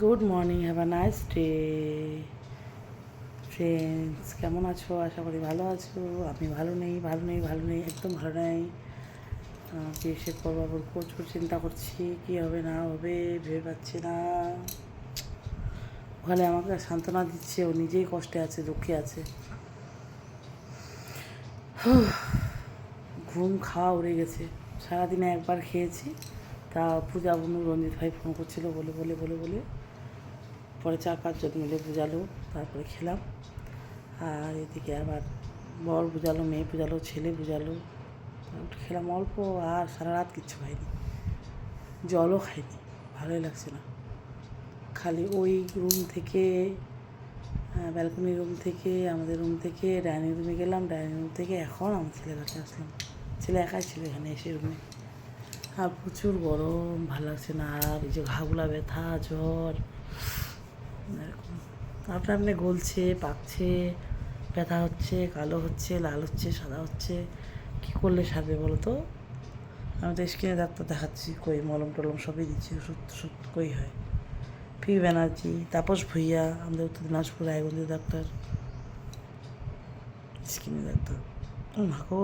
Good morning, have a nice day friends. কেমন আছো? আশা করি ভালো আছো। আমি ভালো নেই, একদম ভালো নেই। বিএসএফ করবো, প্রচুর চিন্তা করছি কী হবে না হবে, ভেবে পাচ্ছি না। ওখানে আমাকে সান্ত্বনা দিচ্ছে, ও নিজেই কষ্টে আছে, দুঃখে আছে। ঘুম খাওয়া উড়ে গেছে। সারাদিনে একবার খেয়েছি, তা পূজা বনু রঞ্জিত ভাই ফোন করছিল বলে পরে 4-5 জন মিলে বুঝালো, তারপরে খেলাম। আর এদিকে আবার বর বুঝালো, মেয়ে বুঝালো, ছেলে বুঝালো, খেলাম অল্প। আর সারা রাত কিচ্ছু খাইনি, জলও খাইনি, ভালোই লাগছে না। খালি ওই রুম থেকে, ব্যালকনি রুম থেকে, আমাদের রুম থেকে ডাইনিং রুমে গেলাম, ডাইনিং রুম থেকে এখন আমার ছেলের কাছে আসলাম। ছেলে একাই ছিল এখানে এসে রুমে। আর প্রচুর গরম, ভালো লাগছে না। আর এই যে ঘাগুলা ব্যথা, জ্বর, এরকম আপনা আপনি গলছে, পাকছে, ব্যথা হচ্ছে, কালো হচ্ছে, লাল হচ্ছে, সাদা হচ্ছে। কী করলে সারবে বলো তো? আমি তো স্কিনে ডাক্তার দেখাচ্ছি, কই মলম টলম সবই দিচ্ছি, ওষুধ টষুধ কই হয়। পি ব্যানার্জি, তাপস ভুইয়া, আমাদের উত্তর দিনাজপুর রায়গঞ্জের ডাক্তার, স্কিনের ডাক্তার। মাগো,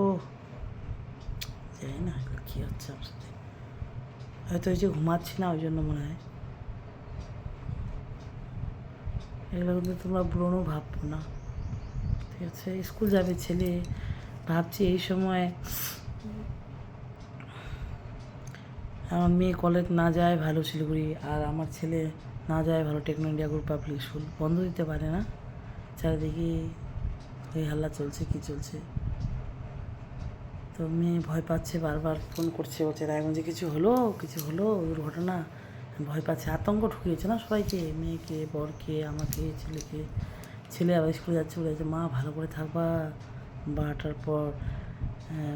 জানি না এগুলো কী হচ্ছে আমার সাথে। হয়তো ওই যে ঘুমাচ্ছি না, ওই জন্য মনে হয়। এগুলো কিন্তু তোমরা ব্রণও ভাববো না, ঠিক আছে? স্কুল যাবে ছেলে, ভাবছি এই সময় আমার মেয়ে কলেজ না যায় ভালো শিলিগুড়ি, আর আমার ছেলে না যায় ভালো Techno India Group Public School. বন্ধ দিতে পারে না, চারিদিকে এই হাল্লা চলছে, কী চলছে। তো মেয়ে ভয় পাচ্ছে, বারবার ফোন করছে, বলছে রায়গঞ্জে কিছু হলো দুর্ঘটনা। ভয় পাচ্ছে, আতঙ্ক ঢুকিয়েছে না সবাইকে, মেয়েকে, বরকে, আমাকে, ছেলেকে। ছেলে আবার স্কুলে যাচ্ছে, বলে যাচ্ছে মা ভালো করে থাকবা, 12টার পর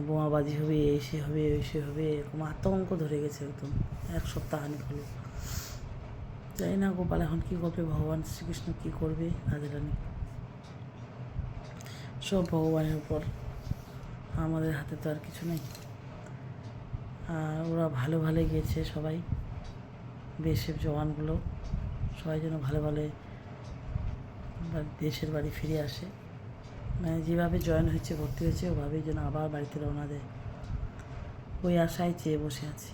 বোমাবাজি হবে, এসে হবে, ওইসে হবে, এরকম আতঙ্ক ধরে গেছে একদম। 1 সপ্তাহ খানিক হলো। জানি না গোপাল এখন কী করবে, ভগবান শ্রীকৃষ্ণ কী করবে, রাধারানী। সব ভগবানের উপর, আমাদের হাতে তো আর কিছু নেই। আর ওরা ভালো গিয়েছে সবাই, বিএসএফ জওয়ানগুলো সবাই যেন ভালো দেশের বাড়ি ফিরে আসে। মানে যেভাবে জয়েন হয়েছে, ভর্তি হয়েছে, ওভাবেই যেন আবার বাড়িতে রওনা দেয়, ওই আশায় চেয়ে বসে আছি।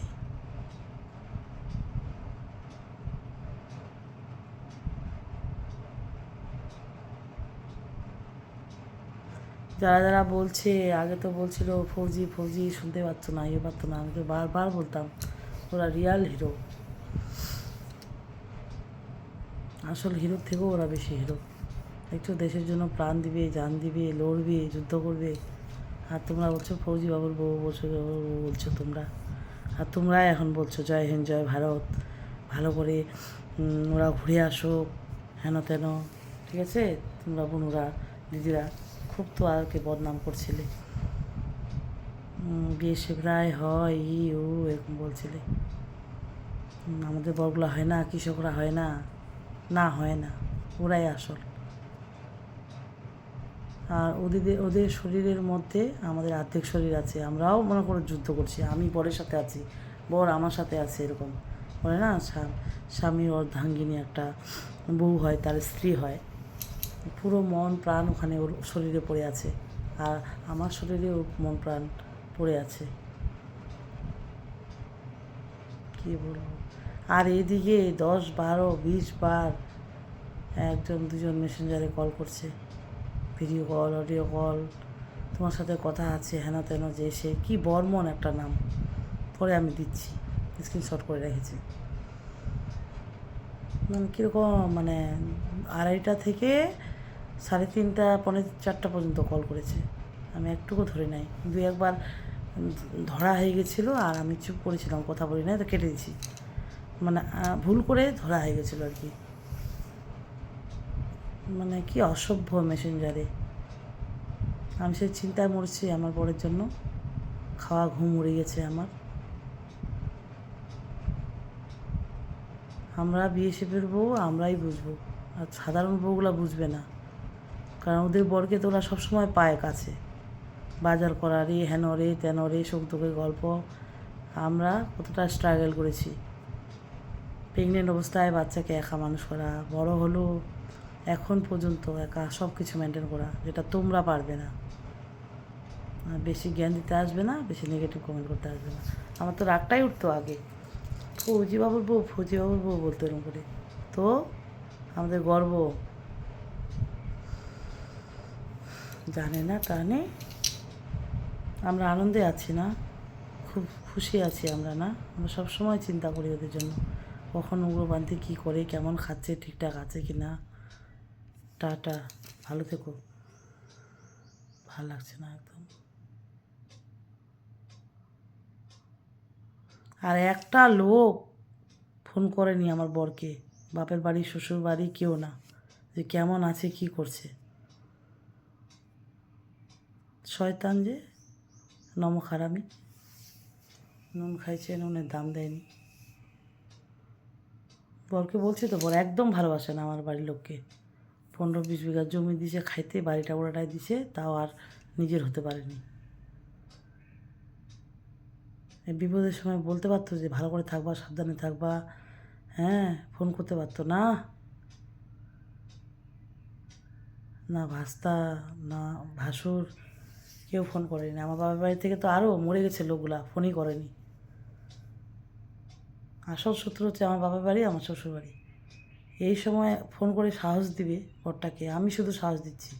যারা যারা বলছে, আগে তো বলছিল ফৌজি শুনতে পাচ্ছ না, পারতো না, আমি তো বারবার বলতাম ওরা রিয়াল হিরো। আসল হিরোর থেকেও ওরা বেশি হিরো। একটু দেশের জন্য প্রাণ দিবে, জান দিবে, লড়বে, যুদ্ধ করবে। আর তোমরা বলছো ফৌজি বাবুর বউ, বলছো তোমরা। আর তোমরাই এখন বলছো জয় হিন্দ, জয় ভারত, ভালো করে ওরা ঘুরে আসুক, হেন তেন। ঠিক আছে, তোমরা বোনরা, দিদিরা খুব তো আরকে বদনাম করছিলে। বিএসএফ রায় হয়, ও এরকম বলছিলে। আমাদের বড়গুলা হয় না, কৃষকরা হয় না, না হয় না, ওরাই আসল। আর ওদের শরীরের মধ্যে আমাদের আর্ধেক শরীর আছে। আমরাও মনে করো যুদ্ধ করছি, আমি বরের সাথে আছি, বর আমার সাথে আছে, এরকম বলে না, স্বামীর অর্ধাঙ্গিনী একটা বউ হয়, তার স্ত্রী হয়। পুরো মন প্রাণ ওখানে ওর শরীরে পড়ে আছে, আর আমার শরীরে ওর মন প্রাণ পড়ে আছে। কী বলবো। আর এদিকে 10, 12, 20 বার একজন দুজন মেসেঞ্জারে কল করছে, ভিডিও কল, অডিও কল, তোমার সাথে কথা আছে, হেন তেন, যে সে কী বর্মন একটা নাম, পরে আমি দিচ্ছি, স্ক্রিনশট করে রেখেছি। মানে কীরকম, মানে 2:30টা থেকে 3:30, 3:45 পর্যন্ত কল করেছে। আমি একটুকু ধরে নাই, 2-1 বার ধরা হয়ে গেছিলো, আর আমি চুপ করেছিলাম, কথা বলি না, তো কেটে দিয়েছি। মানে ভুল করে ধরা হয়ে গেছিলো আর কি। মানে কি অসভ্য মেসেঞ্জারে। আমি সেই চিন্তায় মরছি আমার বরের জন্য, খাওয়া ঘুম উড়ে গেছে আমার। আমরা বিএসএফের বউ আমরাই বুঝবো, আর সাধারণ বউগুলো বুঝবে না, কারণ ওদের বরকে তো ওরা সবসময় পায় কাছে, বাজার করা রে, হেন রে, তেন রে, সুখ দুঃখের গল্প। আমরা কতটা স্ট্রাগল করেছি, প্রেগনেন্ট অবস্থায় বাচ্চাকে একা মানুষ করা, বড় হলো এখন পর্যন্ত একা সব কিছু মেনটেন করা, যেটা তোমরা পারবে না। বেশি জ্ঞান দিতে আসবে না, বেশি নেগেটিভ কমেন্ট করতে আসবে না। আমার তো রাগটাই উঠতো আগে, ফৌজিবাবুর বউ ফৌজিবাবুর বউ বলতো এরকম করে। তো আমাদের গর্ব, জানে না তা নেই, আমরা আনন্দে আছি না, খুব খুশি আছি আমরা না, আমরা সবসময় চিন্তা করি ওদের জন্য, কখন উগ্রবান্তি কী করে, কেমন খাচ্ছে, ঠিকঠাক আছে কি না। টাটা, ভালো থেকো। ভালো লাগছে না একদম। আর একটা লোক ফোন করেনি আমার বরকে, বাপের বাড়ি শ্বশুর বাড়ি কেউ না, যে কেমন আছে কি করছে। শয়তান যে নমখারামি, নুন খাইছে নুনের দাম দেয়নি। বরকে বলছি তো, বর একদম ভালোবাসে না আমার বাড়ির লোককে। 15-20 বিঘা জমি দিছে খাইতে, বাড়িটা ওড়াটাই দিছে, তাও আর নিজের হতে পারেনি। এই বিপদের সময় বলতে পারতো যে ভালো করে থাকবা, সাবধানে থাকবা, হ্যাঁ, ফোন করতে পারতো না। না ভাস্তা না ভাসুর কেউ ফোন করেনি। আমার বাবার বাড়ি থেকে তো আরও মরে গেছে লোকগুলা, ফোনই করেনি। আসল সূত্র হচ্ছে আমার বাবার বাড়ি, আমার শ্বশুর বাড়ি। এই সময় ফোন করে সাহস দিবে বরটাকে, আমি শুধু সাহস দিচ্ছি,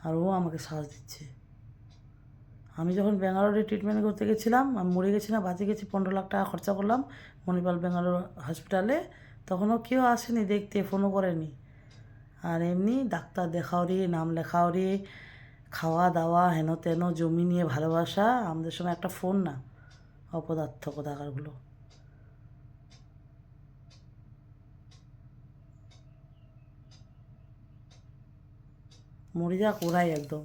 আর ও আমাকে সাহস দিচ্ছে। আমি যখন ব্যাঙ্গালোরে ট্রিটমেন্ট করতে গেছিলাম, আমি মরে গেছি না, বাঁচে গেছি, 15 লাখ টাকা খরচা করলাম মণিপাল ব্যাঙ্গালোর হসপিটালে, তখনও কেউ আসেনি দেখতে, ফোনও করেনি। আর এমনি ডাক্তার দেখাও রে, নাম লেখাও রে, খাওয়া দাওয়া হেন তেন, জমি নিয়ে ভালোবাসা, আমাদের সময় একটা ফোন না, অপদার্থ কোথাকারগুলো। মরে যাক ওরাই একদম,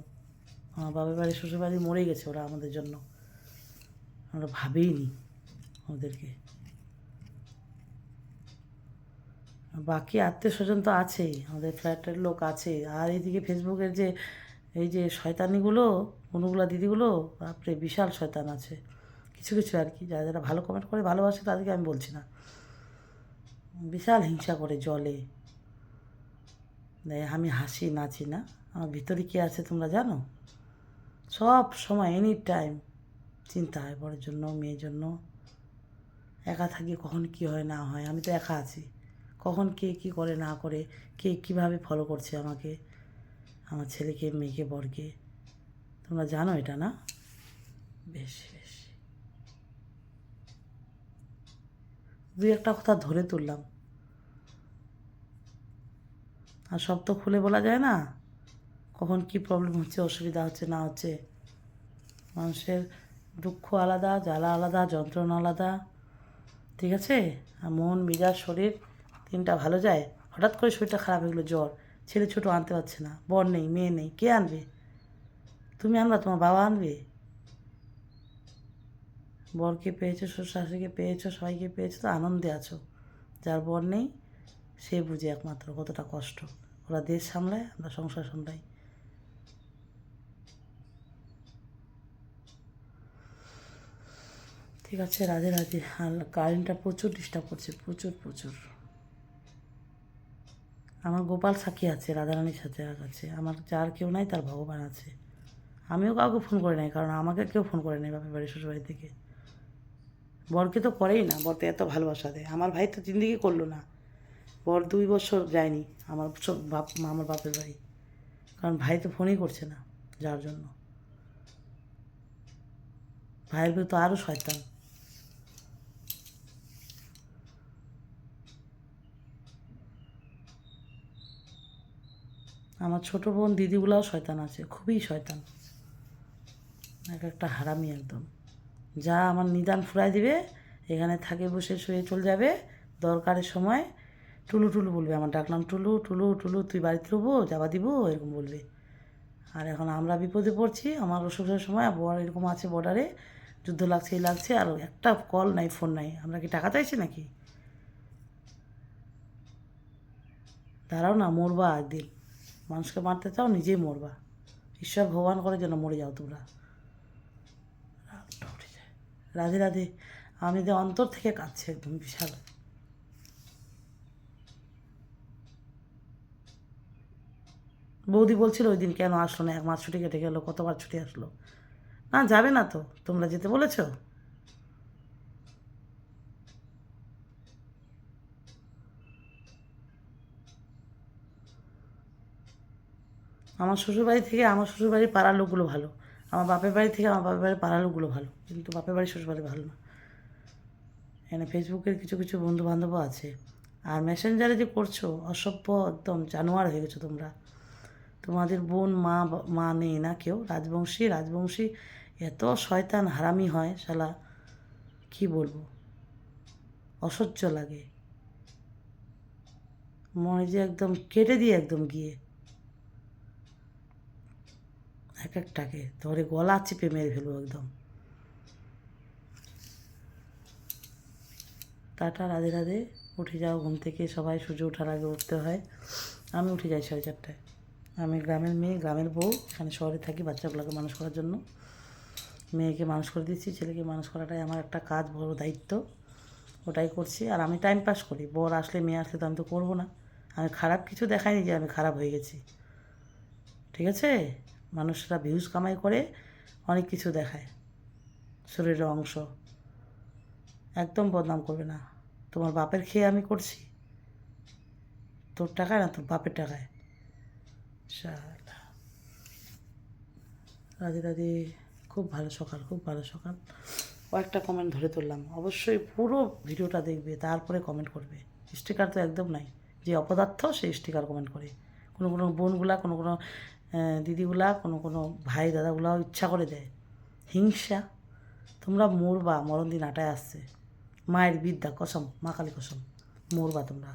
আমার বাবার বাড়ি শ্বশুর বাড়ি মরে গেছে ওরা আমাদের জন্য, আমরা ভাবেইনি ওদেরকে। বাকি আত্মীয় স্বজন তো আছেই, আমাদের ফ্ল্যাটের লোক আছে, আর এইদিকে ফেসবুকের যে এই যে শয়তানিগুলো, অনুগুলা দিদিগুলো, বাপরে বিশাল শয়তান আছে কিছু কিছু আর কি, যারা যারা ভালো কমেন্ট করে ভালোবাসে তাদেরকে আমি বলছি না, বিশাল হিংসা করে জলে। আমি হাসি নাচি না, আমার ভিতরে কী আছে তোমরা জানো? সব সময় এনি টাইম চিন্তা হয় বড়ের জন্য, মেয়ের জন্য। একা থাকি, কখন কি হয় না হয়, আমি তো একা আছি, কখন কে কী করে না করে, কে কীভাবে ফলো করছে আমাকে, আমার ছেলেকে, মেয়েকে, বরকে, তোমরা জানো এটা না? বেশ বেশ, দুই একটা কথা ধরে তুললাম, আর সব তো খুলে বলা যায় না, কখন কি প্রবলেম হচ্ছে, অসুবিধা হচ্ছে না হচ্ছে। মানুষের দুঃখ আলাদা, জ্বালা আলাদা, যন্ত্রণা আলাদা, ঠিক আছে? আর মন মেজাজ শরীর তিনটা ভালো যায়, হঠাৎ করে শরীরটা খারাপ হয়ে গেলো, জ্বর, ছেলে ছোটো আনতে পারছে না, বর নেই, মেয়ে নেই, কে আনবে? তুমি আনবা? তোমার বাবা আনবে? বরকে পেয়েছো, শ্বশুর শাশুড়িকে পেয়েছো, সবাইকে পেয়েছো, তো আনন্দে আছো। যার বর নেই সে বুঝে একমাত্র কতটা কষ্ট। ওরা দেশ সামলায়, আমরা সংসার সামলাই। ঠিক আছে, রাধে রাধে। আর কারেন্টটা প্রচুর ডিস্টার্ব করছে, প্রচুর প্রচুর। আমার গোপাল সাক্ষী আছে, রাধারানীর সাথে আছে, আমার যার কেউ নাই তার ভগবান আছে। আমিও কাউকে ফোন করে নাই, কারণ আমাকে কেউ ফোন করে নাই বাপের বাড়ি শ্বশুর বাড়ি থেকে। বরকে তো করেই না, বর তো এত ভালোবাসা দেয়, আমার ভাই তো জিন্দিগি করলো না, বর 2 বছর যায়নি আমার আমার বাপের বাড়ি, কারণ ভাই তো ফোনই করছে না, যার জন্য। ভাইয়ের বউ তো আরও শয়তান। আমার ছোটো বোন দিদিগুলাও শয়তান আছে, খুবই শয়তান, এক একটা হারামি একদম। যা আমার নিদান ফুরাই দিবে, এখানে থাকে বসে শুয়ে চলে যাবে, দরকারের সময় টুলু টুলু বলবে, আমার ডাকলাম টুলু টুলু টুলু, তুই বাড়িতে রবো, যাবা দিব, এরকম বলবে। আর এখন আমরা বিপদে পড়ছি, আমার অসুখের সময় বর এরকম আছে বর্ডারে, যুদ্ধ লাগছে, এই লাগছে, আর একটা কল নাই, ফোন নাই, আমরা কি টাকা চাইছি নাকি? দাঁড়াও না, মরবা একদিন, মানুষকে মারতে চাও, নিজেই মরবা, ঈশ্বর ভগবান করে যেন মরে যাও তোমরা। রাধে রাধে। আমি যে অন্তর থেকে কাঁদছি একদম বিশাল। বৌদি বলছিল ওই দিন কেন আসলো না, 1 মাস ছুটি কেটে গেল, কতবার ছুটি আসলো। না যাবে না তো, তোমরা যেতে বলেছো? আমার শ্বশুরবাড়ি থেকে আমার শ্বশুরবাড়ির পাড়ার লোকগুলো ভালো, আমার বাপের বাড়ি থেকে আমার বাপের বাড়ির পাড়ার লোকগুলো ভালো, কিন্তু বাপের বাড়ি শ্বশুরবাড়ি ভালো না। এখানে ফেসবুকের কিছু কিছু বন্ধু বান্ধবও আছে। আর মেসেঞ্জারে যে করছো অসভ্য, একদম জানোয়ার হয়ে গেছো তোমরা। তোমাদের বোন মা নেই না কেউ, রাজবংশী এত শয়তান হারামি হয় শালা, কি বলবো, অসহ্য লাগে। মনে যে একদম কেটে দিয়ে একদম গিয়ে এক একটাকে ধরে গলা চিপে মেরে ফেলবো একদম। টাটা, রাধে রাধে। উঠে যাও ঘুম থেকে, সবাই সূর্য ওঠার আগে উঠতে হয়। আমি উঠে যাই 4:30টায়। আমি গ্রামের মেয়ে, গ্রামের বউ, এখানে শহরে থাকি বাচ্চাগুলোকে মানুষ করার জন্য। মেয়েকে মানুষ করে দিচ্ছি, ছেলেকে মানুষ করাটাই আমার একটা কাজ, বড় দায়িত্ব, ওটাই করছি। আর আমি টাইম পাস করি, বর আসলে মেয়ে আসলে তো আমি তো করবো না। আমি খারাপ কিছু দেখাইনি যে আমি খারাপ হয়ে গেছি, ঠিক আছে? মানুষরা ভিউজ কামাই করে অনেক কিছু দেখায়, শরীরের অংশ, একদম বদনাম করবে না। তোমার বাপের খেয়ে আমি করছি? তোর টাকায় না, তোর বাপের টাকায়। শালা, রাধে রাধে। খুব ভালো সকাল, খুব ভালো সকাল। কয়েকটা কমেন্ট ধরে তুললাম, অবশ্যই পুরো ভিডিওটা দেখবে, তারপরে কমেন্ট করবে। স্টিকার তো একদম নাই, যে অপদার্থ সেই স্টিকার কমেন্ট করে। কোনো কোনো বোনগুলা, কোনো কোনো দিদিগুলা, কোনো কোনো ভাই দাদাগুলাও ইচ্ছা করে দেয়। হিংসা। তোমরা মরবা, মরণ দিন আটায় আসছে, মায়ের বিদ্যা কসম, মা কালী কসম, মরবা তোমরা।